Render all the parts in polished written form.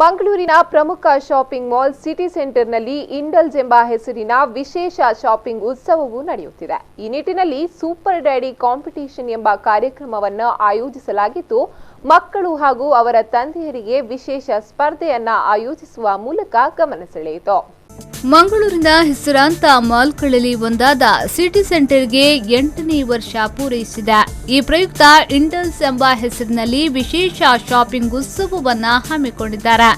ಮಂಗಳೂರಿನ ಪ್ರಮುಖ shopping mall city ಸೆಂಟರ್ನಲ್ಲಿ ಇಂಡಲ್ಸ್ ಎಂಬ ಹೆಸರಿನ ವಿಶೇಷ ಶಾಪಿಂಗ್ ಉತ್ಸವವು ನಡೆಯುತ್ತಿದೆ. ಈ ನಿಟ್ಟಿನಲ್ಲಿ ಸೂಪರ್ ಡ್ಯಾಡಿ ಕಾಂಪಿಟಿಷನ್ ಎಂಬ ಕಾರ್ಯಕ್ರಮವನ್ನು ಆಯೋಜಿಸಲಾಗಿದ್ದು, ಮಕ್ಕಳು ಹಾಗೂ ಅವರ ತಂದೆಯರಿಗೆ ವಿಶೇಷ ಸ್ಪರ್ಧೆಯನ್ನ ಆಯೋಜಿಸುವ ಮೂಲಕ ಗಮನ ಸೆಳೆಯಿತು. ಮಂಗಳೂರಿನ ಹೆಸರಾಂತ ಮಾಲ್ಗಳಲ್ಲಿ ಒಂದಾದ ಸಿಟಿ ಸೆಂಟರ್ಗೆ 8ನೇ ವರ್ಷ ಪೂರೈಸಿದೆ. ಈ ಪ್ರಯುಕ್ತ ಇಂಡಲ್ಸ್ ಎಂಬ ಹೆಸರಿನಲ್ಲಿ ವಿಶೇಷ ಶಾಪಿಂಗ್ ಉತ್ಸವವನ್ನು ಹಮ್ಮಿಕೊಂಡಿದ್ದಾರೆ.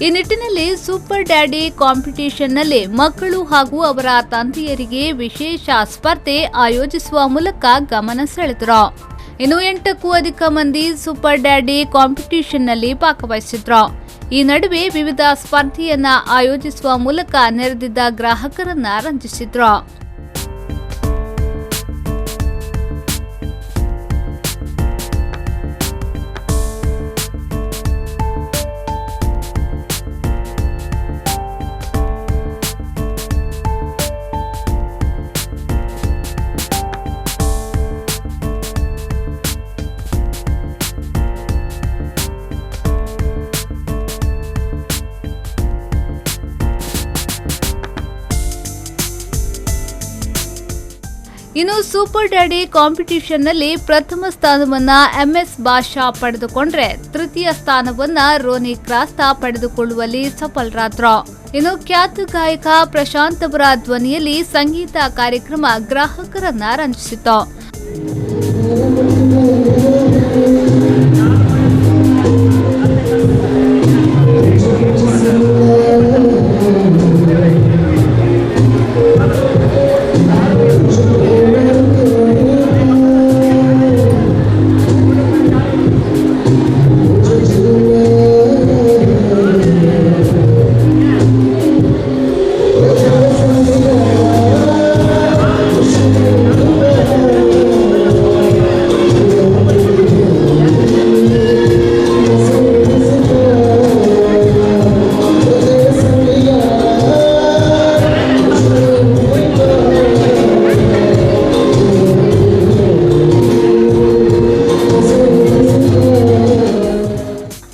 ಈ ನಿಟ್ಟಿನಲ್ಲಿ ಸೂಪರ್ ಡ್ಯಾಡಿ ಕಾಂಪಿಟಿಷನ್ನಲ್ಲಿ ಮಕ್ಕಳು ಹಾಗೂ ಅವರ ತಂದೆಯರಿಗೆ ವಿಶೇಷ ಸ್ಪರ್ಧೆ ಆಯೋಜಿಸುವ ಮೂಲಕ ಗಮನ ಸೆಳೆದರು. ಇನ್ನು 8ಕ್ಕೂ ಅಧಿಕ ಮಂದಿ ಸೂಪರ್ ಡ್ಯಾಡಿ ಕಾಂಪಿಟಿಷನ್ನಲ್ಲಿ ಭಾಗವಹಿಸಿದ್ರು. ಈ ನಡುವೆ ವಿವಿಧ ಸ್ಪರ್ಧೆಯನ್ನ ಆಯೋಜಿಸುವ ಮೂಲಕ ನೆರೆದಿದ್ದ ಗ್ರಾಹಕರನ್ನ ರಂಜಿಸಿದ್ರು. ಇನ್ನು ಸೂಪರ್ ಡ್ಯಾಡಿ ಕಾಂಪಿಟಿಷನ್ನಲ್ಲಿ ಪ್ರಥಮ ಸ್ಥಾನವನ್ನ MS ಬಾಷಾ ಪಡೆದುಕೊಂಡ್ರೆ, ತೃತೀಯ ಸ್ಥಾನವನ್ನ ರೋನಿ ಕ್ರಾಸ್ತಾ ಪಡೆದುಕೊಳ್ಳುವಲ್ಲಿ ಸಫಲರಾದ್ರು. ಇನ್ನು ಖ್ಯಾತ ಗಾಯಕ ಪ್ರಶಾಂತ್ ಅವರ ಧ್ವನಿಯಲ್ಲಿ ಸಂಗೀತ ಕಾರ್ಯಕ್ರಮ ಗ್ರಾಹಕರನ್ನ ರಂಜಿಸಿತು.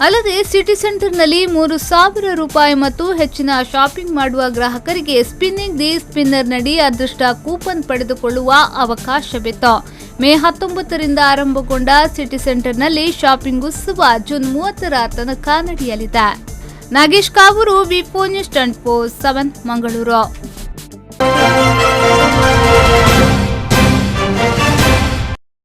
ಅಲ್ಲದೆ ಸಿಟಿ ಸೆಂಟರ್ನಲ್ಲಿ 3,000 ರೂಪಾಯಿ ಮತ್ತು ಹೆಚ್ಚಿನ ಶಾಪಿಂಗ್ ಮಾಡುವ ಗ್ರಾಹಕರಿಗೆ ಸ್ಪಿನ್ನಿಂಗ್ ದಿ ಸ್ಪಿನ್ನರ್ ನಡಿ ಅದೃಷ್ಟ ಕೂಪನ್ ಪಡೆದುಕೊಳ್ಳುವ ಅವಕಾಶವಿತ್ತು. ಮೇ 19ರಿಂದ ಆರಂಭಗೊಂಡ ಸಿಟಿ ಸೆಂಟರ್ನಲ್ಲಿ ಶಾಪಿಂಗ್ ಉತ್ಸವ ಜೂನ್ 30ರ ತನಕ ನಡೆಯಲಿದೆ. ನಾಗೇಶ್ ಕಾವೂರು, ವಿ4 ನ್ಯೂಸ್ 24/7 ಮಂಗಳೂರು.